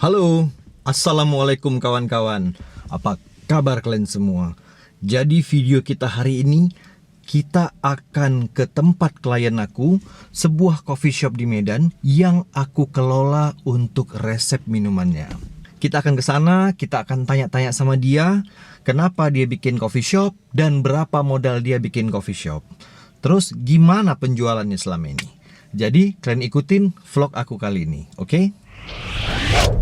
Halo, Assalamualaikum kawan-kawan. Apa kabar kalian semua? Jadi video kita hari ini, kita akan ke tempat klien aku, sebuah coffee shop di Medan yang aku kelola untuk resep minumannya. Kita akan ke sana, kita akan tanya-tanya sama dia, kenapa dia bikin coffee shop dan berapa modal dia bikin coffee shop. Terus gimana penjualannya selama ini. Jadi kalian ikutin vlog aku kali ini, oke?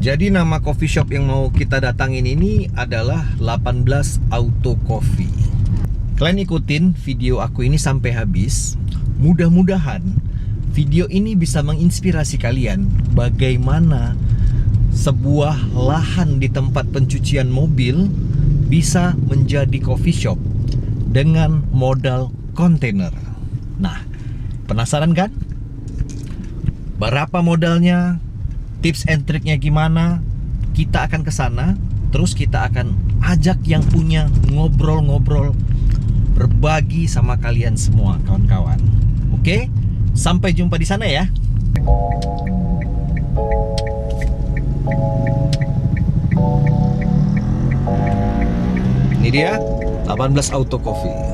Jadi nama coffee shop yang mau kita datangin ini adalah 18 Auto Coffee. Kalian ikutin video aku ini sampai habis. Mudah-mudahan video ini bisa menginspirasi kalian bagaimana sebuah lahan di tempat pencucian mobil bisa menjadi coffee shop dengan modal kontainer. Nah, penasaran kan? Berapa modalnya? Tips and triknya gimana? Kita akan ke sana, terus kita akan ajak yang punya ngobrol-ngobrol, berbagi sama kalian semua kawan-kawan. Oke? Sampai jumpa di sana ya. Ini dia 18 Auto Coffee.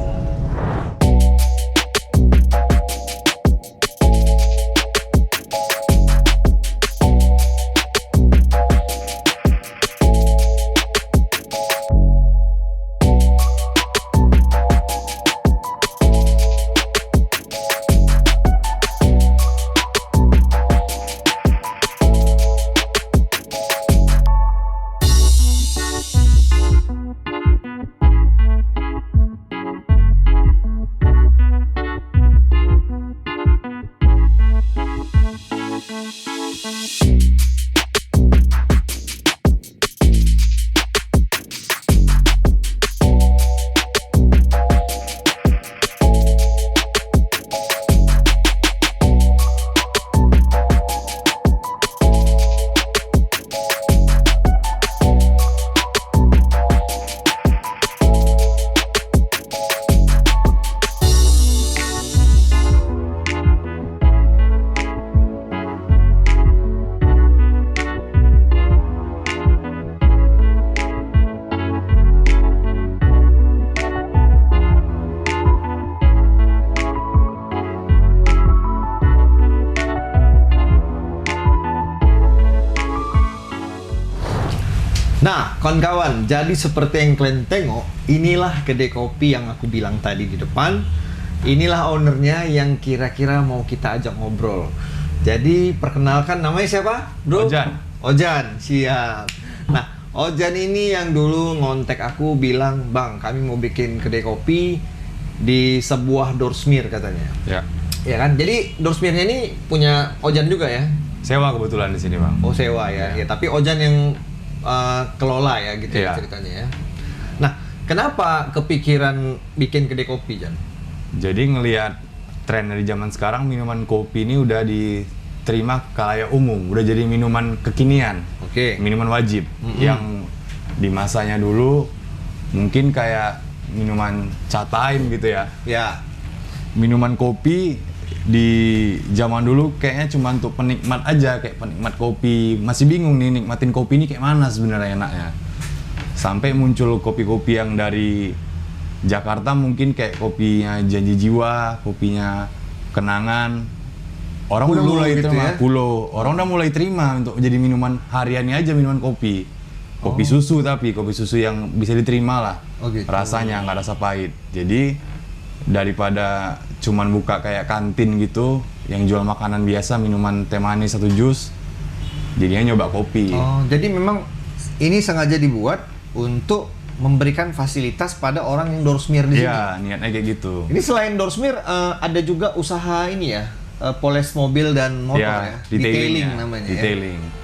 Nah, kawan-kawan, jadi seperti yang kalian tengok, inilah kedai kopi yang aku bilang tadi di depan. Inilah ownernya yang kira-kira mau kita ajak ngobrol. Jadi, perkenalkan, namanya siapa, bro? Ojan, siap. Nah, Ojan ini yang dulu ngontek aku bilang, Bang, kami mau bikin kedai kopi di sebuah doorsmeer katanya. Ya. Ya kan? Jadi, doorsmeernya ini punya Ojan juga ya? Sewa kebetulan di sini, Bang. Oh, sewa ya. Ya, tapi Ojan yang kelola ya gitu ya ceritanya ya. Nah, kenapa kepikiran bikin kedai kopi, Jan? Jadi ngelihat tren dari zaman sekarang, minuman kopi ini udah diterima khalayak umum, udah jadi minuman kekinian. Oke. Minuman wajib. Yang di masanya dulu mungkin kayak minuman chat time gitu ya. Ya. Minuman kopi di zaman dulu kayaknya cuma untuk penikmat aja, kayak penikmat kopi masih bingung nih nikmatin kopi ini kayak mana sebenarnya enaknya. Sampai muncul kopi-kopi yang dari Jakarta, mungkin kayak kopinya Janji Jiwa, kopinya Kenangan. Orang udah mulai gitu terima ya? Orang udah mulai terima untuk jadi minuman hariannya aja, minuman kopi. Kopi susu, tapi kopi susu yang bisa diterima lah. Oh, gitu. Rasanya nggak rasa pahit. Jadi daripada cuman buka kayak kantin gitu yang jual makanan biasa, minuman teh manis atau jus, jadinya nyoba kopi. Oh, jadi memang ini sengaja dibuat untuk memberikan fasilitas pada orang yang doorsmeer di sini. Iya, niatnya kayak gitu. Ini selain doorsmeer ada juga usaha ini ya, poles mobil dan motor ya. Detailing namanya detailing. ya.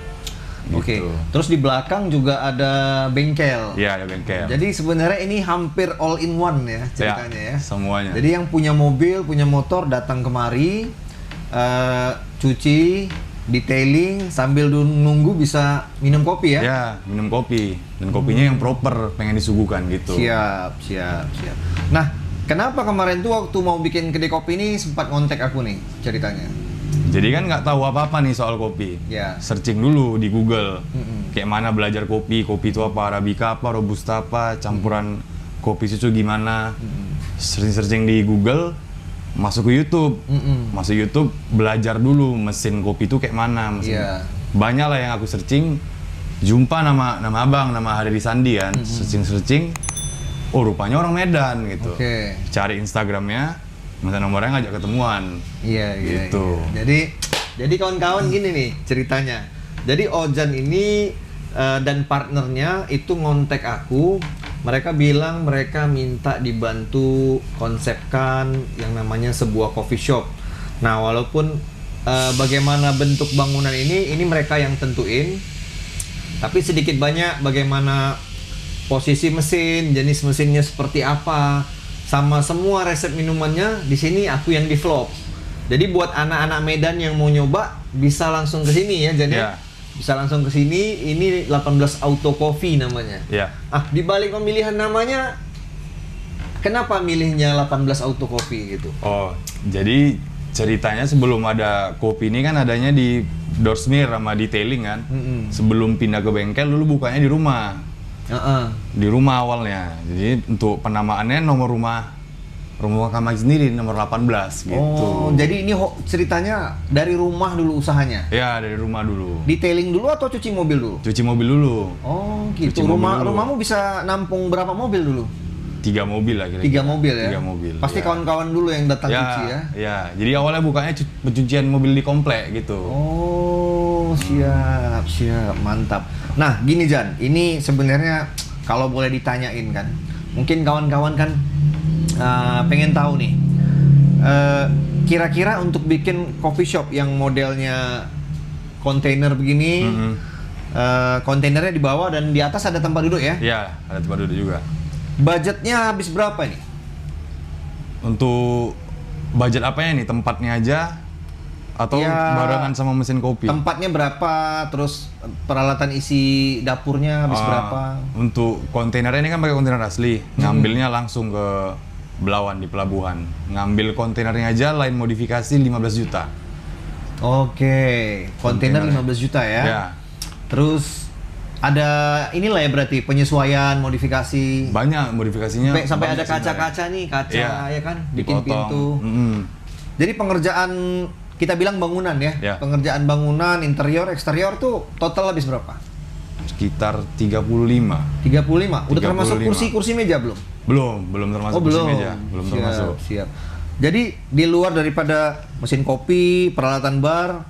Oke. Terus di belakang juga ada bengkel. Iya, ada bengkel. Jadi sebenarnya ini hampir all in one ya ceritanya ya. Semuanya. Jadi yang punya mobil, punya motor datang kemari, cuci, detailing, sambil nunggu bisa minum kopi ya? Ya, minum kopi. Dan kopinya yang proper, pengen disuguhkan gitu. Siap. Nah, kenapa kemarin tuh waktu mau bikin kedai kopi ini sempat ngontek aku nih ceritanya? Jadi kan nggak tahu apa-apa nih soal kopi. Ya. Searching dulu di Google. Kayak mana belajar kopi itu apa, Arabica apa, Robusta apa, campuran kopi susu gimana. Searching di Google, masuk ke YouTube. Masuk YouTube, belajar dulu mesin kopi itu kayak mana. Iya. Banyak lah yang aku searching, jumpa nama abang, nama Haryadi Sandi kan. Searching, oh rupanya orang Medan gitu. Oke. Cari Instagramnya, minta nomornya, ngajak ketemuan. Iya, Gitu. iya. Jadi kawan-kawan gini nih ceritanya. Jadi Ojan ini dan partnernya itu ngontek aku. Mereka bilang mereka minta dibantu konsepkan yang namanya sebuah coffee shop. Nah, walaupun bagaimana bentuk bangunan ini mereka yang tentuin. Tapi sedikit banyak bagaimana posisi mesin, jenis mesinnya seperti apa, sama semua resep minumannya di sini aku yang develop. Jadi buat anak-anak Medan yang mau nyoba bisa langsung ke sini ya, Jan ya. Ya. Bisa langsung ke sini. Ini 18 Auto Coffee namanya. Ya. Di balik pemilihan namanya, kenapa milihnya 18 Auto Coffee gitu? Oh, jadi ceritanya sebelum ada kopi ini kan adanya di Doorsmere sama detailing kan. Sebelum pindah ke bengkel dulu bukanya di rumah. Di rumah awalnya. Jadi untuk penamaannya nomor rumah kami sendiri nomor 18 gitu. Oh, jadi ini ceritanya dari rumah dulu usahanya? Ya, dari rumah dulu. Detailing dulu atau cuci mobil dulu? Cuci mobil dulu. Oh, gitu. Cuci mobil dulu. Rumahmu bisa nampung berapa mobil dulu? 3 mobil lah kira-kira. 3 mobil ya? 3 mobil. Pasti ya. kawan-kawan dulu yang datang cuci ya? Ya, jadi awalnya bukanya pencucian mobil di komplek gitu. Oh, siap, mantap. Nah, gini Jan, ini sebenarnya kalau boleh ditanyain kan, mungkin kawan-kawan kan pengen tahu nih, kira-kira untuk bikin coffee shop yang modelnya kontainer begini, kontainernya di bawah dan di atas ada tempat duduk ya? Iya, ada tempat duduk juga. Budgetnya habis berapa nih? Untuk budget apanya nih? Tempatnya aja? Atau Ya, barengan sama mesin kopi? Tempatnya berapa? Terus peralatan isi dapurnya habis berapa? Untuk kontainernya ini kan pakai kontainer asli. Ngambilnya langsung ke Belawan di pelabuhan. Ngambil kontainernya aja lain modifikasi 15 juta. Oke, kontainer Kontainernya. 15 juta ya. Ya. Terus ada inilah ya berarti penyesuaian, modifikasi. Banyak modifikasinya. Sampai ada banyak sebenarnya. kaca-kaca nih, kaca Iya, ya kan, bikin dipotong. pintu. Jadi pengerjaan kita bilang bangunan ya. Ya. Pengerjaan bangunan, interior, eksterior tuh total habis berapa? Sekitar 35. 35. Udah termasuk 35. kursi meja belum? Belum termasuk kursi meja. Belum Siap, termasuk. Siap. Jadi di luar daripada mesin kopi, peralatan bar,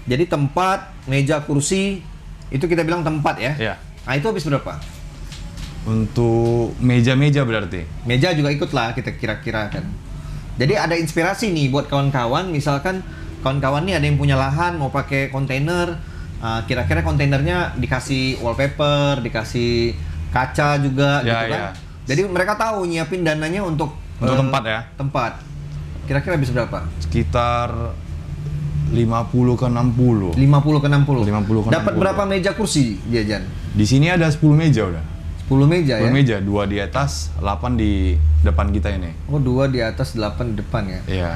jadi tempat, meja, kursi, itu kita bilang tempat ya. Iya. Nah, itu habis berapa? Untuk meja-meja berarti. Meja juga ikut lah kita kira-kira kan. Jadi ada inspirasi nih buat kawan-kawan, misalkan kawan-kawan nih ada yang punya lahan mau pakai kontainer, kira-kira kontainernya dikasih wallpaper, dikasih kaca juga Ya, gitu kan. ya. Jadi mereka tahu nyiapin dananya untuk Tempat ya. Tempat. Kira-kira habis berapa? Sekitar 50 ke 60. 50 ke 60. 50 ke Dapat 60. berapa meja kursi, Jajan? Di sini ada 10 meja udah. 10 meja 10 ya? meja, 2 di atas, 8 di depan kita ini. Oh, 2 di atas, 8 di depan ya. Iya.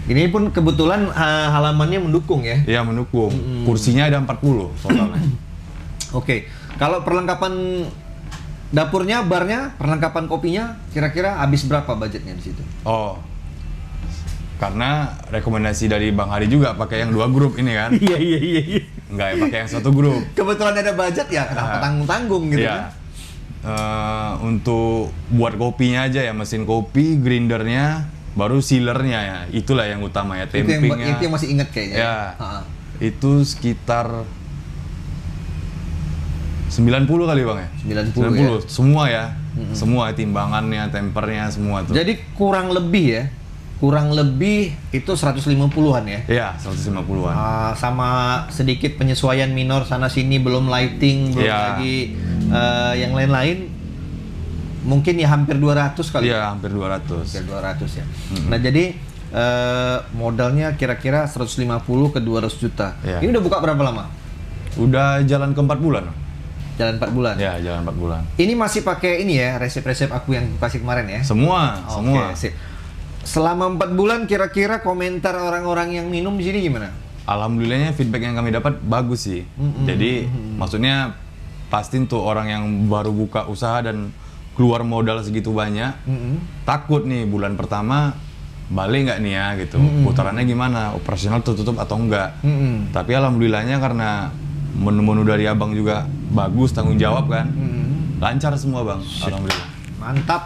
Ini pun kebetulan halamannya mendukung ya. Iya, mendukung. Kursinya ada 40 totalnya. Oke. Kalau perlengkapan dapurnya, barnya, perlengkapan kopinya, kira-kira habis berapa budgetnya di situ? Oh. Karena rekomendasi dari Bang Hari juga pakai yang 2 grup ini kan. Iya. Enggak ya, pakai yang 1 grup. Kebetulan ada budget ya, kenapa tanggung-tanggung gitu Iya. kan? Untuk buat kopinya aja ya, mesin kopi, grindernya, baru sealernya ya. Itulah yang utama ya, Itu tampingnya. yang masih inget kayaknya. Ya. Ha-ha. Itu sekitar 90 kali Bang ya? 90 ya? Semua ya. Semua timbangannya, tempernya, semua tuh. Jadi kurang lebih itu 150-an ya. Iya, 150-an. Sama sedikit penyesuaian minor sana sini, belum lighting, belum Iya. lagi yang lain-lain, mungkin ya hampir 200 kali. Iya, hampir 200. Hampir 200 ya. Nah, jadi modalnya kira-kira 150 ke 200 juta. Iya. Ini udah buka berapa lama? Udah jalan ke 4 bulan. Jalan 4 bulan. Ya, jalan 4 bulan. Ini masih pakai ini ya, resep-resep aku yang kasih kemarin ya? Semua, Oke, semua. sip. Selama 4 bulan kira-kira komentar orang-orang yang minum di sini gimana? Alhamdulillahnya feedback yang kami dapat bagus sih. Jadi maksudnya pasti untuk orang yang baru buka usaha dan keluar modal segitu banyak, takut nih bulan pertama balik nggak nih ya gitu, putarannya gimana, operasional tertutup atau enggak. Tapi alhamdulillahnya karena menu-menu dari abang juga bagus, tanggung jawab kan, lancar semua bang, alhamdulillah. Mantap.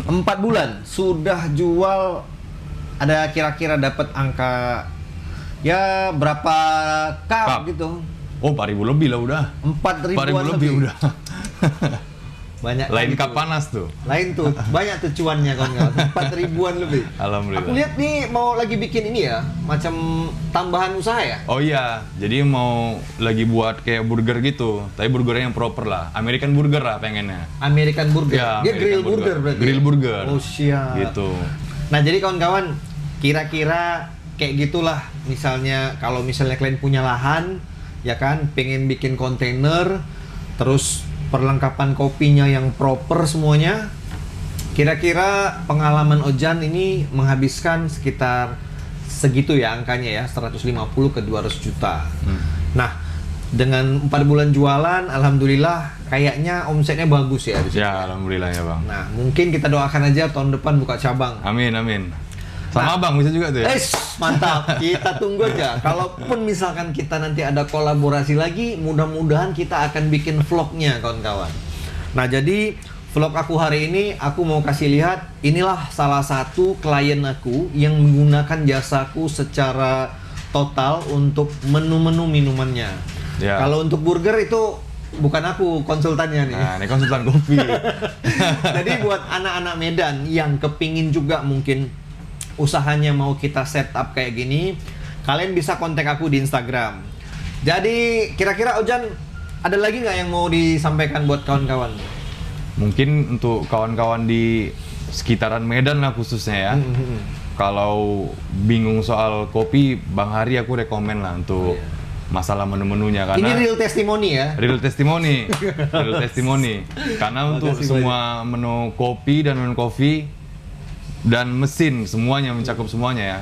4 bulan sudah jual, ada kira-kira dapat angka ya berapa cup gitu? Oh 4.000 lebih lah udah. 4.000 lebih udah. Banyak Lain gitu. cup panas tuh. Lain tuh, banyak tuh cuannya kawan-kawan. 4.000-an lebih. Alhamdulillah. Aku lihat nih mau lagi bikin ini ya, macam tambahan usaha ya? Oh iya, jadi mau lagi buat kayak burger gitu, tapi burgernya yang proper lah, American burger lah pengennya. American burger. Ya, Dia American grill burger berarti. Grill burger. Oh siap. Gitu. Nah jadi kawan-kawan, kira-kira kayak gitulah. Misalnya kalau misalnya kalian punya lahan, ya kan, pengen bikin kontainer, terus perlengkapan kopinya yang proper semuanya. Kira-kira pengalaman Ojan ini menghabiskan sekitar segitu ya angkanya ya, 150 ke 200 juta. Nah, dengan 4 bulan jualan, alhamdulillah kayaknya omsetnya bagus ya di sini. Ya, alhamdulillah ya bang. Nah, mungkin kita doakan aja tahun depan buka cabang. Amin, amin. Sama abang bisa juga tuh ya? Mantap, kita tunggu aja. Kalaupun misalkan kita nanti ada kolaborasi lagi, mudah-mudahan kita akan bikin vlognya kawan-kawan. Nah jadi vlog aku hari ini, aku mau kasih lihat, inilah salah satu klien aku yang menggunakan jasaku secara total untuk menu-menu minumannya. Ya. Kalau untuk burger itu bukan aku konsultannya nih. Nah, ini konsultan kopi. Jadi buat anak-anak Medan yang kepingin juga mungkin usahanya mau kita setup kayak gini, kalian bisa kontak aku di Instagram. Jadi kira-kira Ojan ada lagi nggak yang mau disampaikan buat kawan-kawan? Mungkin untuk kawan-kawan di sekitaran Medan lah khususnya ya. Kalau bingung soal kopi, Bang Hari aku rekomen lah untuk masalah menu-menunya karena Ini real testimoni ya. real testimoni, real testimoni. Karena untuk Makasih semua menu kopi dan non kopi dan mesin semuanya mencakup semuanya ya.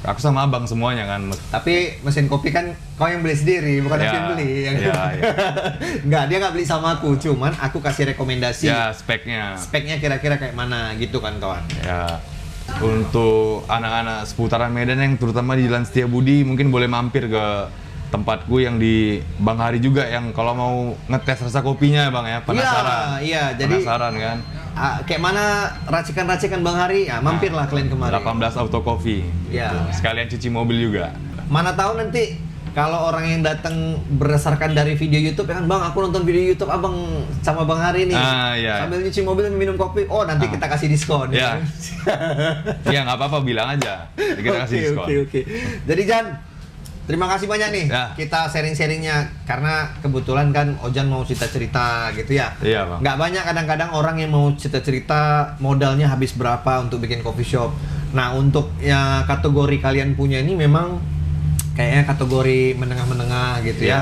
Aku sama abang semuanya kan. Tapi mesin kopi kan kau yang beli sendiri, bukan Ya, aku yang beli. ya. Nggak, dia nggak beli sama aku, cuman aku kasih rekomendasi. Ya speknya. Speknya kira-kira kayak mana gitu kan kawan. Ya. Untuk anak-anak seputaran Medan yang terutama di Jalan Setiabudi mungkin boleh mampir ke tempatku yang di Bang Hari juga yang kalau mau ngetes rasa kopinya bang ya, penasaran. Iya, jadi penasaran kan. kayak mana racikan-racikan Bang Hari, ya mampirlah kalian kemarin. 18 Auto Coffee. Ya. Gitu. Sekalian cuci mobil juga. Mana tahu nanti kalau orang yang datang berdasarkan dari video YouTube ya kan, Bang aku nonton video YouTube abang sama Bang Hari nih, Iya. sambil nyuci mobil minum kopi, oh nanti kita kasih diskon. Ya. Ya nggak apa-apa, bilang aja. Kita kasih diskon. Oke. Jadi Jan, terima kasih banyak nih. Ya. Kita sharing-sharingnya karena kebetulan kan Ojan mau cerita-cerita gitu ya. Iya bang. Nggak banyak kadang-kadang orang yang mau cerita-cerita modalnya habis berapa untuk bikin coffee shop. Nah untuk ya kategori kalian punya ini memang kayaknya kategori menengah-menengah gitu ya. Iya.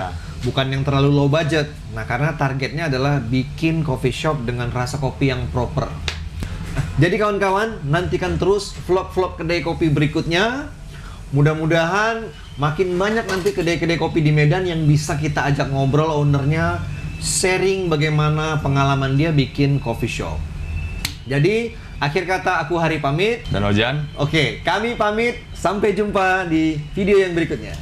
Bukan yang terlalu low budget. Nah karena targetnya adalah bikin coffee shop dengan rasa kopi yang proper. Jadi kawan-kawan, nantikan terus vlog-vlog kedai kopi berikutnya. Mudah-mudahan makin banyak nanti kedai-kedai kopi di Medan yang bisa kita ajak ngobrol ownernya, sharing bagaimana pengalaman dia bikin coffee shop. Jadi, akhir kata aku Hari pamit. Dan Ojan. Oke, kami pamit. Sampai jumpa di video yang berikutnya.